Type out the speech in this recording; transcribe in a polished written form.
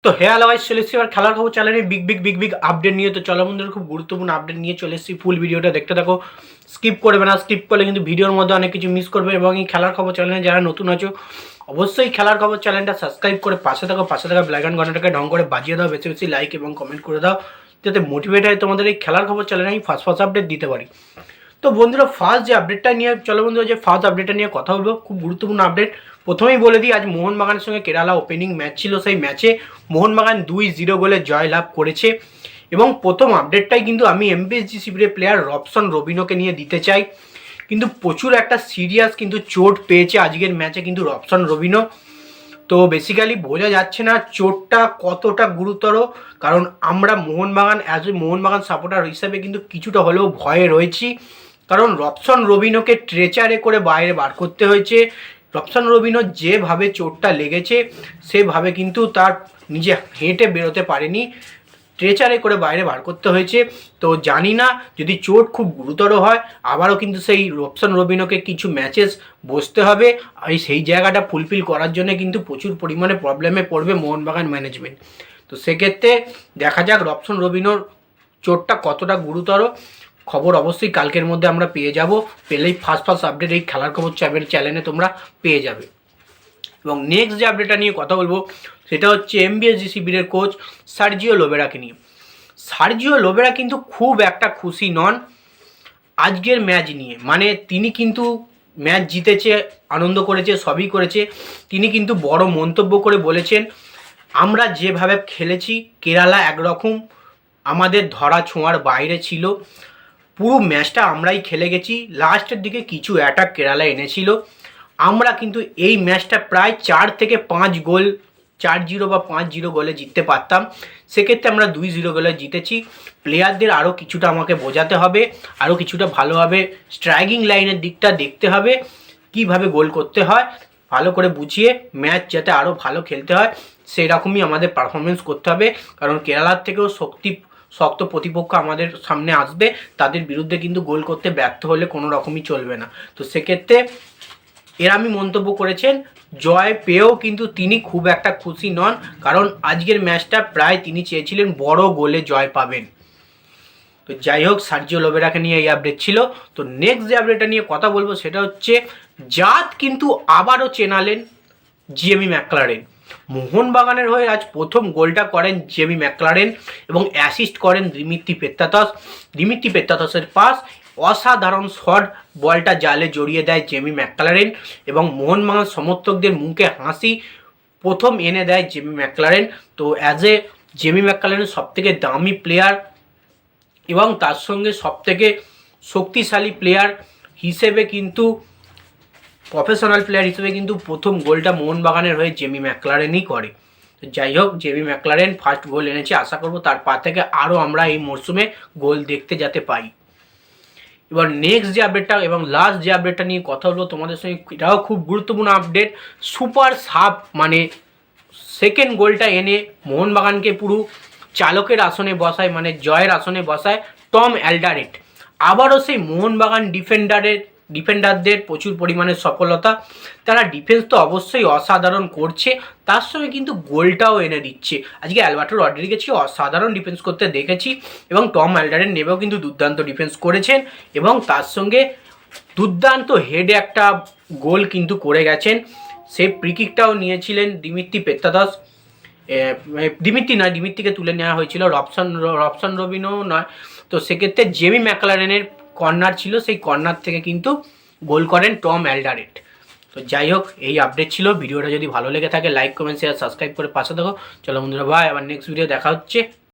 তো hello guys, চলে এসেছি এবার খেলার খবর চ্যানেলে বিগ আপডেট নিয়ে। তো চলো বন্ধুরা, খুব গুরুত্বপূর্ণ আপডেট নিয়ে চলে এসেছি। ফুল ভিডিওটা দেখতে থাকো, স্কিপ করবে না। স্কিপ করলে কিন্তু ভিডিওর মধ্যে অনেক কিছু মিস করবে। এবং এই খেলার খবর চ্যানেলে যারা নতুন আছো, অবশ্যই খেলার খবর চ্যানেলটা সাবস্ক্রাইব করে পাশে থাকা ব্ল্যাক অ্যান্ড ঘন্টাটাকে ঢং করে বাজিয়ে দাও। বেশি বেশি লাইক এবং কমেন্ট করে দাও, যাতে মোটিভেট হয় তোমাদের এই খেলার খবর চ্যানেলে আমি ফার্স্ট আপডেট দিতে পারি। তো বন্ধুরা, ফার্স্ট যে আপডেটটা নিয়ে চলো বন্ধুরা, যে ফার্স্ট আপডেটটা নিয়ে কথা বলবো, খুব গুরুত্বপূর্ণ আপডেট। প্রথমেই বলে দিই, আজ মোহনবাগানের সঙ্গে কেরালা ওপেনিং ম্যাচ ছিল। সেই ম্যাচে মোহনবাগান 2-0 গোলে জয়লাভ করেছে। এবং প্রথম আপডেটটাই কিন্তু আমি এমবিএসজি শিবিরের প্লেয়ার রবসন রবিনোকে নিয়ে দিতে চাই। কিন্তু প্রচুর একটা সিরিয়াস কিন্তু চোট পেয়েছে আজকের ম্যাচে কিন্তু রবসন রবিনো। তো বেসিক্যালি বোঝা যাচ্ছে না চোটটা কতটা গুরুতর, কারণ আমরা মোহনবাগান মোহনবাগান সাপোর্টার হিসাবে কিন্তু কিছুটা হলেও ভয়ে রয়েছি। কারণ রবসন রবিনোকে ট্রেচারে করে বাইরে বার করতে হয়েছে। রবসন রবিনো যেভাবে চোটটা লেগেছে সেভাবে কিন্তু তার নিজে হেঁটে বেরোতে পারেনি, ট্রেচারে করে বাইরে বার করতে হয়েছে। তো জানি না, যদি চোট খুব গুরুতর হয় আবারও কিন্তু সেই রবসন রবিনোকে কিছু ম্যাচেস বসতে হবে। আর সেই জায়গাটা ফুলফিল করার জন্য কিন্তু প্রচুর পরিমাণে প্রবলেমে পড়বে মোহনবাগান ম্যানেজমেন্ট। তো সেক্ষেত্রে দেখা যাক রবসন রবিনোর চোটটা কতটা গুরুতর। খবর অবশ্যই কালকের মধ্যে আমরা পেয়ে যাব। পেলেই ফার্স্ট আপডেট এই খেলার খবর চ্যানেলে তোমরা পেয়ে যাবে। এবং নেক্সট যে আপডেটটা নিয়ে কথা বলবো সেটা হচ্ছে এমবিএসজি শিবিরের কোচ সার্জিও লোবেরাকে নিয়ে। সার্জিও লোবেরা কিন্তু খুব একটা খুশি নন আজকের ম্যাচ নিয়ে। মানে তিনি কিন্তু ম্যাচ জিতেছে, আনন্দ করেছে, সবই করেছে। তিনি কিন্তু বড় মন্তব্য করে বলেছেন, আমরা যেভাবে খেলেছি কেরালা একরকম আমাদের ধরা ছোঁয়ার বাইরে ছিল। পুরো ম্যাচটা আমরাই খেলে গেছি, লাস্টের দিকে কিছু অ্যাটাক কেরালা এনেছিল। আমরা কিন্তু এই ম্যাচটা প্রায় 4 থেকে 5 গোল, 4-0 বা 5-0 গোলে জিততে পারতাম। সেক্ষেত্রে আমরা 2-0 গোলে জিতেছি। প্লেয়ারদের আরও কিছুটা আমাকে বোঝাতে হবে, আরও কিছুটা ভালোভাবে স্ট্রাইকিং লাইনের দিকটা দেখতে হবে, কিভাবে গোল করতে হয় ভালো করে বুঝিয়ে ম্যাচ যাতে আরও ভালো খেলতে হয় সেই রকমই আমাদের পারফরমেন্স করতে হবে। কারণ কেরালার থেকেও শক্ত প্রতিপক্ষ আমাদের সামনে আসবে, তাদের বিরুদ্ধে কিন্তু গোল করতে ব্যর্থ হলে কোনো রকমই চলবে না। তো সেক্ষেত্রে আমি মন্তব্য করেছেন। জয় পেয়েও কিন্তু তিনি খুব একটা খুশি নন, কারণ আজকের ম্যাচটা প্রায় তিনি চেয়েছিলেন বড় গোলে জয় পাবেন। তো যাই হোক, সার্জিও লোবেরাকে নিয়ে এই আপডেট ছিল। তো নেক্সট যে আপডেটটা নিয়ে কথা বলবো সেটা হচ্ছে জাত কিন্তু আবারও চেনালেন জেমি ম্যাকলারেন। মোহনবাগানের হয়ে আজ প্রথম গোলটা করেন জেমি ম্যাকলারেন এবং অ্যাসিস্ট করেন দিমিত্রি পেত্তাতসের পাস। অসাধারণ শট, বলটা জালে জড়িয়ে দেয় জেমি ম্যাকলারেন এবং মোহনবাগান সমর্থকদের মুখে হাসি প্রথম এনে দেয় জেমি ম্যাকলারেন। তো জেমি ম্যাকলারেনের সবথেকে দামি প্লেয়ার এবং তার সঙ্গে সবথেকে শক্তিশালী প্লেয়ার হিসেবে কিন্তু প্রফেশনাল প্লেয়ার হিসেবে কিন্তু প্রথম গোলটা মোহনবাগানের হয়ে জেমি ম্যাকলারেনই করে। যাই হোক, জেমি ম্যাকলারেন ফার্স্ট গোল এনেছে, আশা করব তার পা থেকে আরও আমরা এই মরশুমে গোল দেখতে যাতে পাই। এবার নেক্সট যে আপডেটটা এবং লাস্ট যে আপডেটটা নিয়ে কথা বলবো তোমাদের সঙ্গে, এটাও খুব গুরুত্বপূর্ণ আপডেট। সুপার সাব মানে সেকেন্ড গোলটা এনে মোহনবাগানকে পুরো চালকের আসনে বসায়, মানে জয়ের আসনে বসায় টম অ্যালডারেট। আবারও সেই মোহনবাগান ডিফেন্ডারদের প্রচুর পরিমাণে সফলতা। তারা ডিফেন্স তো অবশ্যই অসাধারণ করছে, তার সঙ্গে কিন্তু গোলটাও এনে দিচ্ছে। আজকে অ্যালবার্টো রড্রিগেজকে অসাধারণ ডিফেন্স করতে দেখেছি এবং টম অ্যালডারেট নেবেও কিন্তু দুর্দান্ত ডিফেন্স করেছেন এবং তার সঙ্গে দুর্দান্ত হেডে একটা গোল কিন্তু করে গেছেন। সেই ফ্রিকিকটাও নিয়েছিলেন দিমিত্রিকে তুলে নেওয়া হয়েছিল, রবসন রবিনো নয়। তো সেক্ষেত্রে জেমি ম্যাকলারেনের কর্নার ছিল, সেই কর্নার থেকে কিন্তু গোল করেন টম অ্যালডারেট। তো যাই হোক, এই আপডেট ছিল। ভিডিওটা যদি ভালো লেগে থাকে লাইক কমেন্ট শেয়ার সাবস্ক্রাইব করে পাশে থাকো। চলো বন্ধুরা, ভাই, আবার নেক্সট ভিডিও দেখা হচ্ছে।